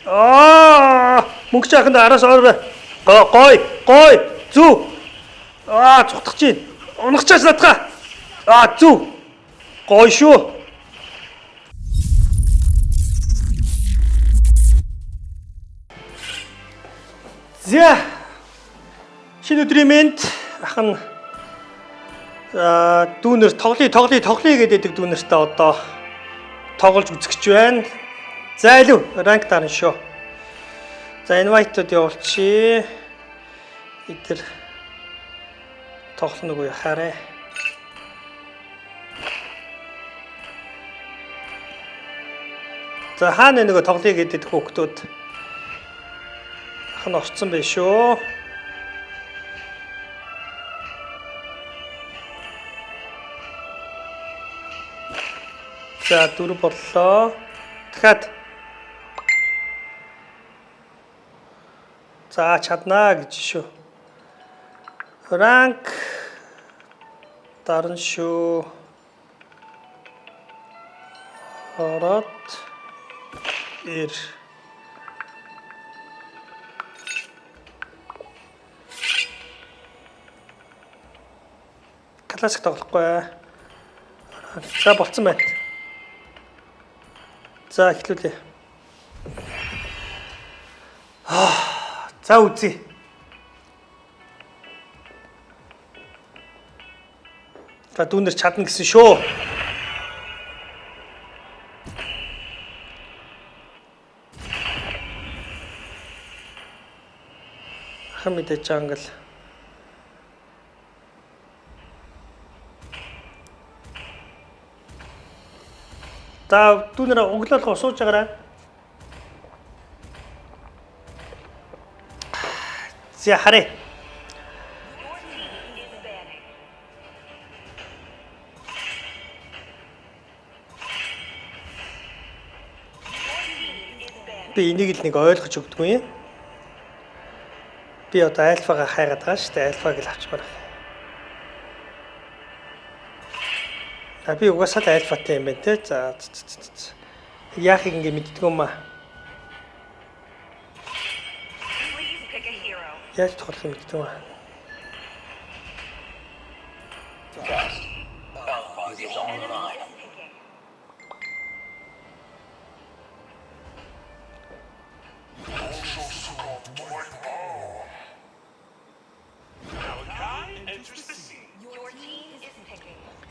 Мөнгө чи аханд араас орой. Гой. Зүв. Цутгах чинь. Унахчаач надгаа. Зүв. Гой шүү. За. Шинэ өдрийн мэнд ахын дүүнер тоглоё гэдэг дүүнертэй одоо тоглож үзэж байна. За илүү ранк дарна шүү. За инвайтууд явуулчих. Эдгээр тоглоно уу яхаарэ. За хаана нөгөө тоглоё гэдэг хүүхдүүд ахын орцсон байх шүү. За 4 боллоо. Дахиад. За чаднаа гэж шүү. Ранк дарна шүү. Ороод ир. Классик тоглохгүй. За болцсон байна. За эхлүүлээ. За үзье. За дүүнер чадна гэсэн шүү. Хамид жангл. За дүүнер өглөөлгөө сууж байгаарай. За харъя. Би энийг л нэг ойлгож өгдөггүй юм. Би одоо альфагаа хайгаад байгаа шүү дээ. Альфаг л авчмаар. Би угаасаа альфатай юм байна те. За яахыг ингэ мэддэг юм аа. Яаж тоглох юм мэддэг юм аа.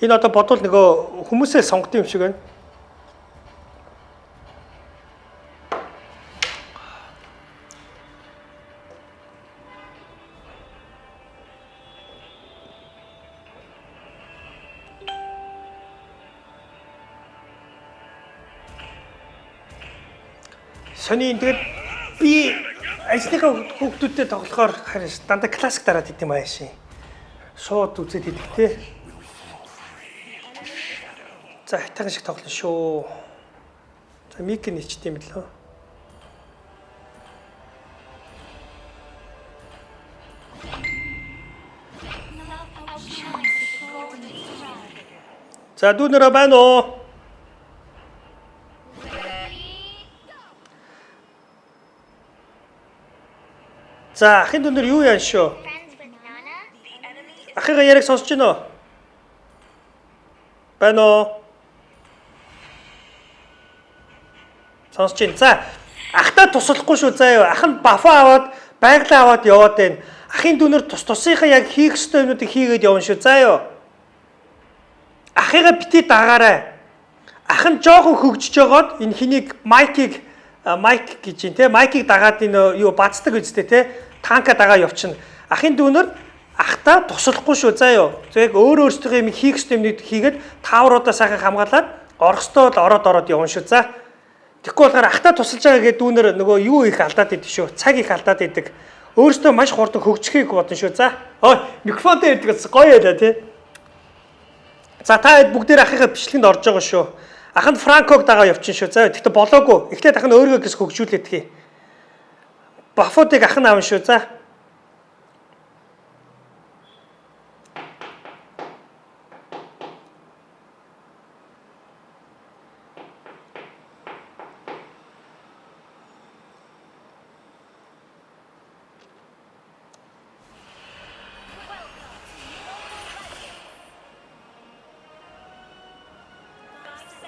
Энэ одоо бодвол нөгөө хүмүүсээ сонгох юм шиг байна. Сони тэгээд би ажлынхаа хүүхдүүдтэй тоглохоор дандаа классик дараад идэм ааши. Шууд үзээд идэх те. За хайтахан шиг тоглоно шүү. За мик нэчт юм лөө. За дүүнерөө байна уу? За ахын дүүнер юу яан шүү? Ахыгаа яриг сонсож байна уу? Байна уу? Сонсож байна. За ахтаа туслахгүй шүү заа юу. Ах нь бафа аваад, байглаа аваад яваад байна. Ахын дүүнер тусынхаа яг хийх ёстой юмнуудыг хийгээд явна шүү заа юу. Ахыгаа бити дагаарай. Ах нь жоохон хөгжиж байгаад энэ хэнийг майк гэж юм те. Майкийг дагаад энэ юу бацдаг үстэй те. Танка дагаа явчихна. Ахын дүүнер ахтаа туслахгүй шүү заа юу. Яг өөрөөсөө юм хийх ёстой юмнууд хийгээд таавруудаа сайхан хамгаалаад орох ёстой бол ороод явна шүү заа. Тэгэхгүй болохоор ахтаа тусалж байгаа гэдэг дүүнер нөгөө юу их алдаад идэв шүү. Цаг их алдаад идэг. Өөрөөсөө маш хурдан хөгжихийг бодно шүү. За. Микрофонтой ярьдаг гоё ялаа тий. За та бүгдээр ахыгаа бичлэгэнд орж байгаа шүү. Ах нь Франког дагаа явчихна шүү. За гэхдээ болоогүй. Эхлээд ах нь өөрийгөө гэс хөгжүүлээд хий. Бафуудыг ах нь аавна шүү. За.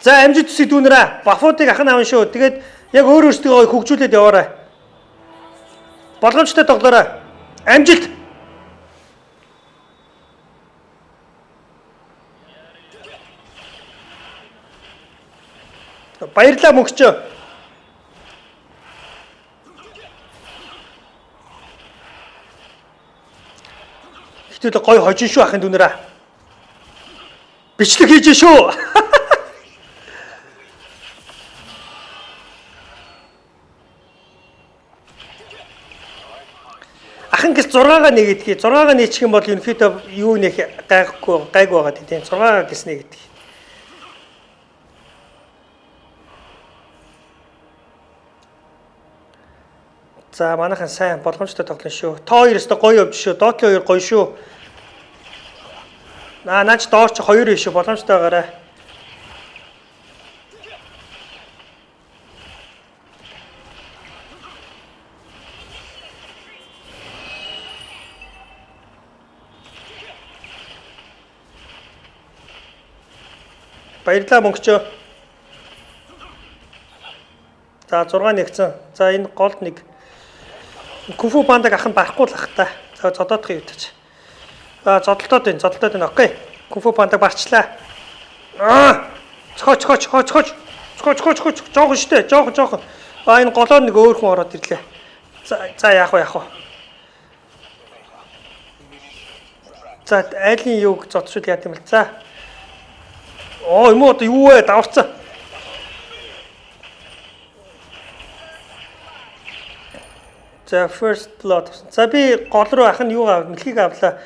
За амжилт төсөй дүүнэрээ. Бафуудыг ахын аван шүү. Тэгээд яг өөр өөрсдөө хөгжүүлээд яваарай. Болгоомжтой тоглоорой. Амжилт. Баярлалаа мөнгөчөө. Гэтэл гой хожин шүү ахын дүүнэрээ. Бичлэг хийж шүү. Ахын гис 6-гаа нэгэдгийг 6-гаа нээчих юм бол ерөнхийдөө юу нэх гайгүй байгаа тийм 6-гаа гис нэгэдэг. За манайхан сайн болгоомжтой тоглоно шүү. Тоо 2 өстө гоё явж шүү. Доотлын 2 гоё шүү. Наач доорч 2 биш шүү. Болгоомжтой байгаарай. Баярлалаа мөнгөчөө. За 6 нэгцэн. За энэ голд нэг Кунфу пандаг ахын барахгүй л ах та. За зодоодох юм тач. За зодолтоод байна. Окей. Кунфу пандаг барчлаа. Цохоч. Жохон штэ. Жохон. Энэ голоор нэг өөр хүн ороод ирлээ. За яах вэ? За айлын юуг зодчул яа гэм бэл. За. Юм уу юу вэ? Даварцсан. За first blood. За би гол руу ахын юу гав? Мэлхийг авлаа.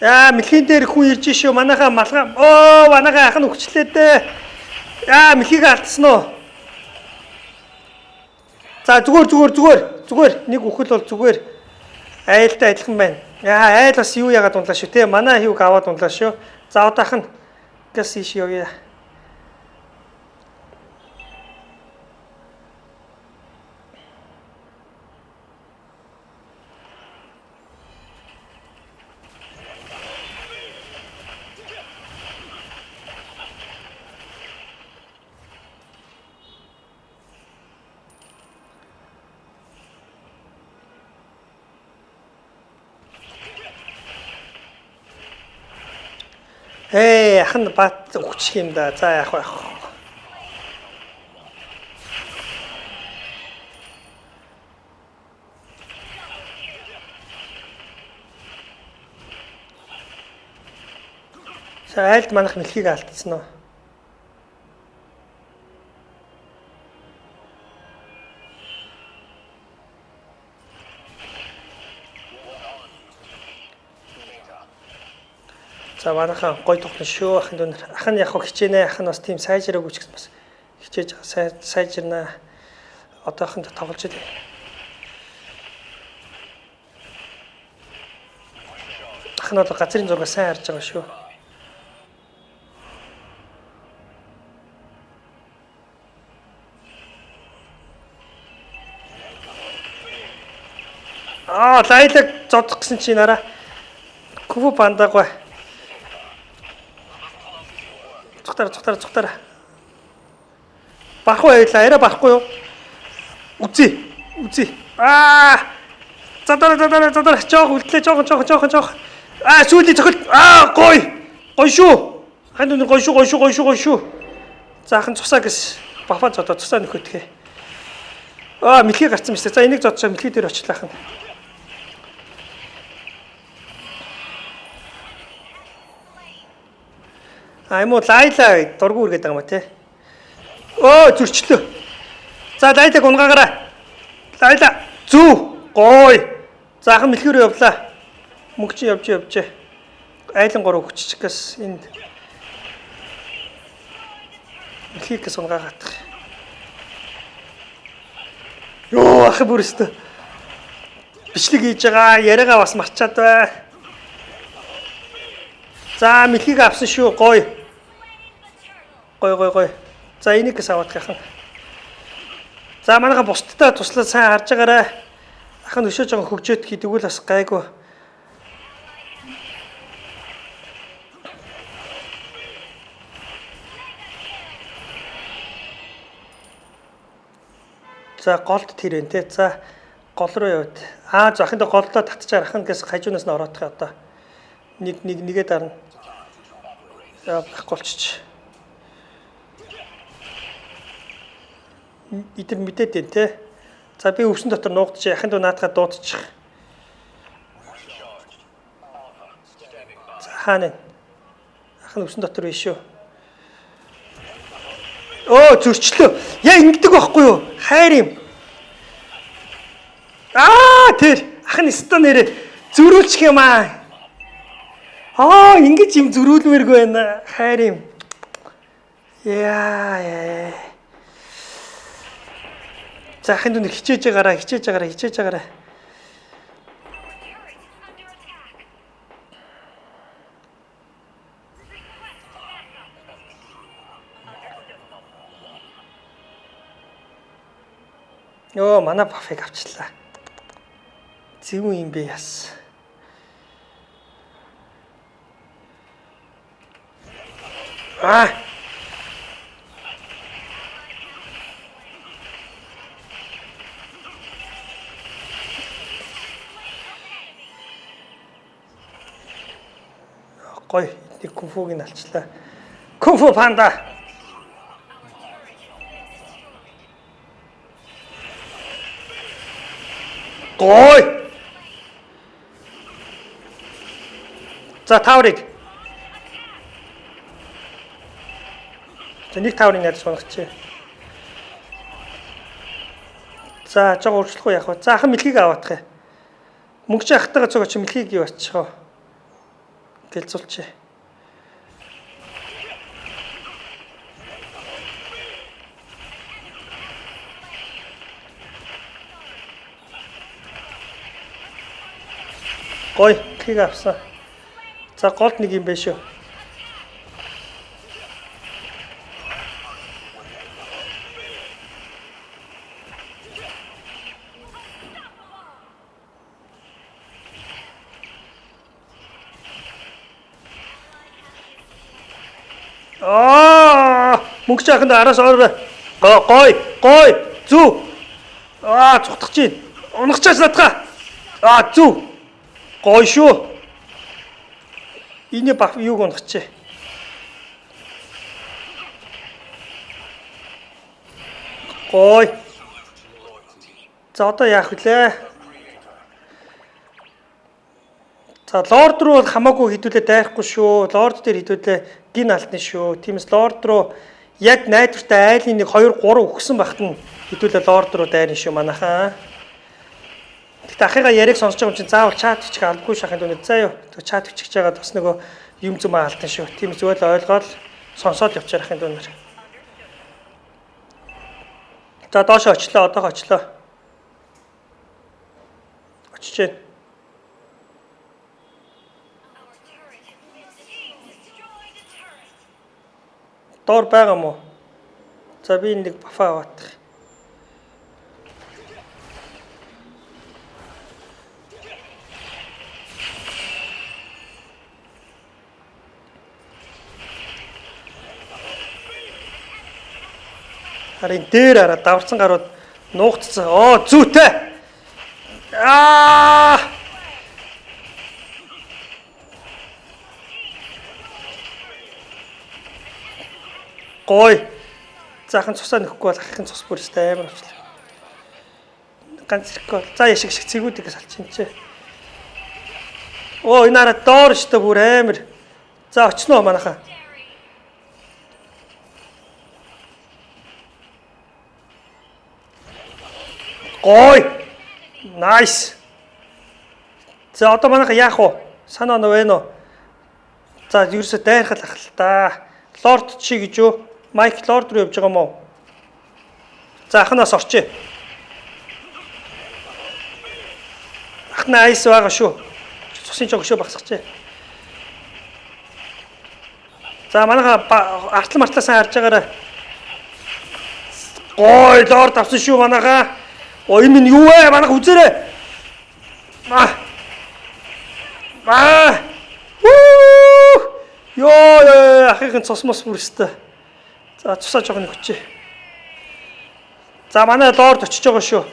Мэлхийн дээр хүн ирж шүү. Манайхаа малгай. Манайхаа ахын өгчлээ дээ. Мэлхийг алдсан уу? За зүгээр. Нэг үхэл бол зүгээр. Айлтай адилхан байна. Айл бас юу яагаад унлаа шүү те. Манай хийг аваад унлаа шүү. За одоо ахын газ ийш явъя. Ахын бат өгчих юм да. За яах вэ? За айлд манах мэлхийг алдсан уу? За манайхан гой тоглоно шүү. Ахын дүүнэр. Ахын яг хичээнэ. Ахын бас тийм сайжраагүй ч гэсэн бас хичээж сайжирнаа. Одоохонд тоглож илээ. Ахын бол газрын зураг сайн харж байгаа шүү. Лайлаг зодох гэсэн чи нараа. Куфу пандаггүй. Цухтара. Барахгүй байлаа. Арай барахгүй юу? Үзье. Задара. Жоох үлдлээ. Жоох. Сүүлийн цохол. Гой шүү. Хань дүнэр гой шүү. За ахын цусаа гэс. Бафа зодоо цусаа нөхөдгөө. Мэлхий гарцсан мэт. За энийг зодсоо мэлхий дээр очлаа ахын. Юм уу лайла дургу үргээд байгаа юм те. Зөрчлөө. За лайлаг унгаагаарай. Лайла зүү. Гой. За ахын мэлхий рүү явлаа. Мөнгө чи явж. Айлан 3 хүччихээс энд мэлхийгээс унгаагаад. Ахын бүрстэ. Бичлэг хийж байгаа. Яриагаа бас марчаад бай. За мэлхийг авсан шүү. Гой. Гой. За энийгээс аваад яхан. За манайха бусдтай туслаад сайн харж байгаарай. Ахын өшөө жоохон хөгжөөд хийдэг үл бас гайгүй. За голд тэрэн те. За гол руу яваад. Захын дэ голдоо татчаар ахын гэс хажуунаас нь ороодох одоо. Нэгээ дарна. За голчч. Идэр мэдээд дээ те. За би өвсөн дотор нуугдчих. Ахын дүү наатахад дуудчих. За хаана. Ахын өвсөн дотор биш шүү. Зөрчлөө. Яа ингэдэг байхгүй юу? Хайр юм. Тэр ахын өстө нэрээ зөрүүлчих юм аа. Ингэж юм зөрүүлмээргүй байна. Хайр юм. Яа. За ахын дүн хичээж байгаарай. Манай бафыг авчлаа. Зөв юм бэ яс. Гой нэг кунфуг нь алчлаа. Кунфу панда. Гой. За таврыг. За нэг таврыг яаж сунагч. За жоо урьдчилах уу яах вэ? За ахын мэлхийг аваадах юм. Мөнгө чи ахтайгаа цогч мэлхийг юу ачих вэ? Гэлзүүлчих. Гой, кийг авсан. За голд нэг юм биш үү? Мөнгө чаханд араас ороо. Гой. Зүв. Цутгах чинь. Унахчаас надгаа. Зүв. Гой шүү. Энийг баф юуг унахчээ. Гой. За одоо яах вүлээ? За лорд руу хамаагүй хідүүлээ дайрахгүй шүү. Лорд дээр хідүүлээ гин алдна шүү. Тиймээс лорд руу яг найдвартай айлын 1 2 3 өгсөн багт нь хідүүлээ лорд руу дайрна шүү манайхаа. Тэгтээ ахыгаа яриг сонсож байгаа юм чинь заавал чат бичих албагүй шахын дүнэ. За юу. Чат бичих жагаад бас нөгөө юм зүм алдна шүү. Тиймээс зүгээр л ойлгоод сонсоод явчих ахын дүнээр. За доош очлоо. Одоогоо очлоо. Очиж байна. Доор байгаа мó. За би нэг бафа аваадах. Харин дээр хараа даварсан гарууд нуугдсан. Зүйтэй. Гой. Захан цусаа нөхгүй бол ахын цус бүрстэй амар болчихлоо. Ганц ирэхгүй. За яшиг шиг цэгүүдээс алчин чи. Энэ араа доор штэ бүр амар. За очноо манайхаа. Гой. Nice. За одоо манайхаа яах вэ? Санаа нь вэ нөө? За ерөөсөө дайрхал ах л та. Лорд чи гэж юу? Майк лорд руу явж байгаа юм уу? За ахнаас орчээ. Ахнаа айс байгаа шүү. Цусын жог шүү багсахчээ. За манайха артлан мартлаасаа харж байгаарай. Ой, лорд авсан шүү манайха. Ой минь юу вэ? Манайха үзээрэй. Ёо, ахын цосмос бүрстэй. За цусаа жоохон өгчээ. За манай лорд очиж байгаа шүү.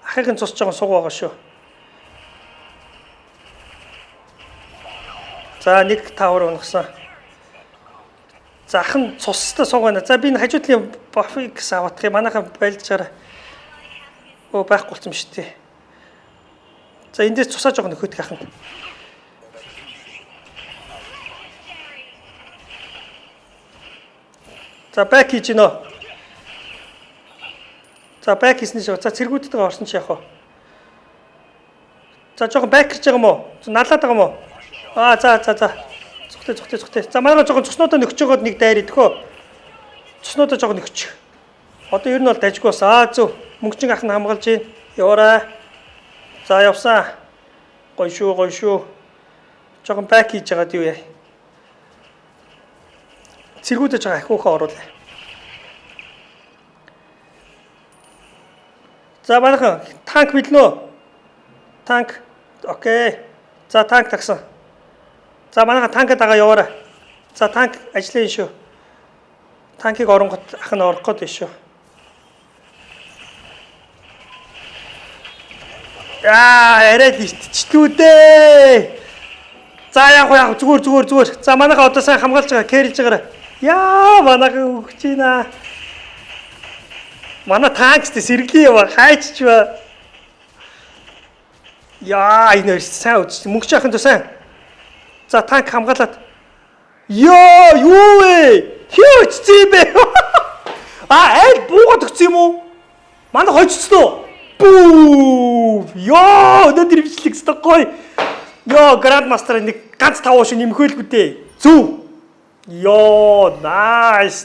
Ахын цус жоохон суг байгаа шүү. За нэг тавар унгасан. За ахын цустай суг байна. За би энэ хажуудлын бафыг авах юм. Манайхан байлдчаараа. Оо байхгүй болсон шүү дээ. За эндээс цусаа жоохон нөхөдөх ахын. За бэк хийж гинөө. За бэк хийсний шиг. За цэргүүдтэйгээ орсон чи яах вэ? За жоохон бэк хийж байгаа юм уу? Налаад байгаа юм уу? За. Цухтай. За манай жоохон цуснуудаа нөхөж байгаад нэг дайр идэхөө. Цуснуудаа жоохон нөхөж. Одоо ер нь бол дажгүй бас. Зөв. Мөнгөчин ах нь хамгаалж гин. Яваарай. За явсан. Гой шүү. Жоохон бэк хийж байгаад юу яа. Цэргүүдэж байгаа ахиухаа оруулаа. За манайхан танк билнэ. Танк. Окей. За танк тагсан. За манайхан танкад дагаа яваарай. За танк ажиллая шүү. Танкийг оронгот ах нь орох гээд шүү. Арай иртчлүү дээ. За яг зүгээр. За манайха одоо сайн хамгаалж байгаа, кэрж байгаарай. Манайхан өгч ийна. Манай танкстэй сэргэлээ ява, хайчч ба. Энэ сайн үз. Мөнгөч ахын тусаа. За танк хамгаалаад. Юу вэ? Хөөцсөн бэ? Аль буугаад өгсөн юм уу? Манай хожицлоо. Бүү! Өнөөдөр бичлэгстэй гоё. Гранд мастер нэг ганц 5 шин нэмхөөлгүй дээ. Зүв. Nice.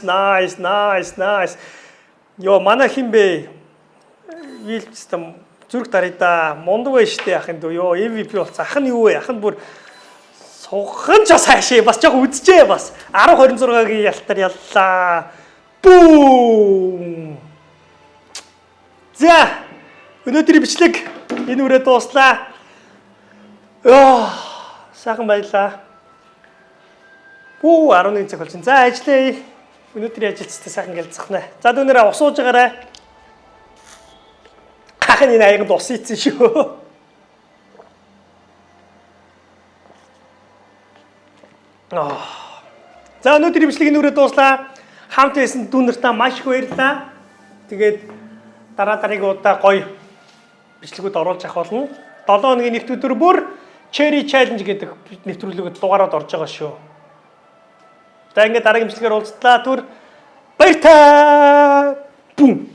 Манай хин бэ? Вилчстам зүрх дарыг да. Мундаг байж штэ ахын дөө. MVP болсон. Ах нь юу вэ? Ах нь бүр сухан ч бас хаашаа бас жоох үдчихээ бас. 10-26-гийн ялтар яллаа. Бүүм. За. Өнөөдрийн бичлэг энэ үрээ дууслаа. Сайхан баярлаа. 11 цаг болсон. За ажиллая. Өнөөдрийн ажилчтай сайхан гэлцэх нэ. За дүүнэрээ ус ууж байгаарай. Хахын энэ аяганд ус ийцэн шүү. За өнөөдрийн бичлэгийн нүрээ дууслаа. Хамт байсан дүүнэртээ маш их баярлалаа. Тэгээд дараагийн удаа гоё бичлэгүүд оруулж авах болно. 7 хоногийн нэгд өдөр бүр Cherry Challenge гэдэг нэвтрүүлэгт дугаараад орж байгаа шүү. За ингээд дараагийн бичлэгээр уулзлаа. Түр баяр таа. Бум.